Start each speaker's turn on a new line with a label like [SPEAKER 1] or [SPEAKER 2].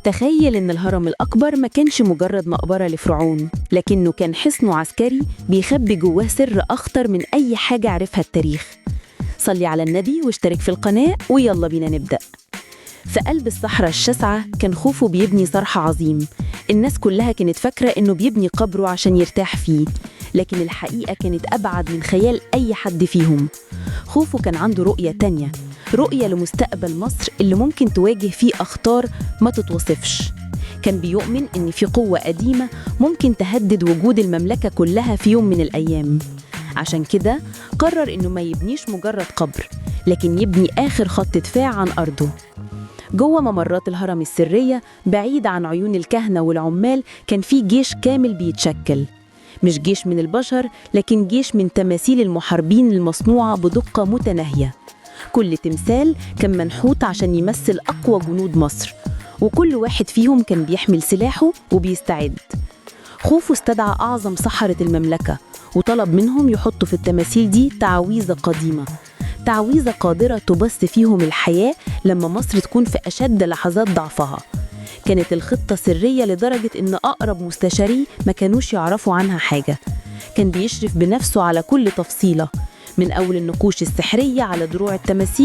[SPEAKER 1] تخيل إن الهرم الأكبر ما كانش مجرد مقبرة لفرعون، لكنه كان حصن عسكري بيخبي جواه سر أخطر من أي حاجة عرفها التاريخ. صلي على النبي واشترك في القناة ويلا بينا نبدأ. في قلب الصحراء الشاسعة كان خوفو بيبني صرح عظيم. الناس كلها كانت فاكرة إنه بيبني قبره عشان يرتاح فيه، لكن الحقيقة كانت أبعد من خيال أي حد فيهم. خوفو كان عنده رؤية تانية، رؤية لمستقبل مصر اللي ممكن تواجه فيه أخطار ما تتوصفش. كان بيؤمن إن في قوة قديمة ممكن تهدد وجود المملكة كلها في يوم من الأيام. عشان كده قرر إنه ما يبنيش مجرد قبر، لكن يبني آخر خط دفاع عن أرضه. جوه ممرات الهرم السرية بعيد عن عيون الكهنة والعمال كان في جيش كامل بيتشكل، مش جيش من البشر لكن جيش من تماثيل المحاربين المصنوعة بدقة متناهية. كل تمثال كان منحوت عشان يمثل أقوى جنود مصر، وكل واحد فيهم كان بيحمل سلاحه وبيستعد. خوفو استدعى أعظم سحرة المملكة وطلب منهم يحطوا في التماثيل دي تعويذة قديمة، تعويذة قادرة تبث فيهم الحياة لما مصر تكون في أشد لحظات ضعفها. كانت الخطة سرية لدرجة إن أقرب مستشاريه ما كانوش يعرفوا عنها حاجة. كان بيشرف بنفسه على كل تفصيلة، من أول النقوش السحرية على دروع التماثيل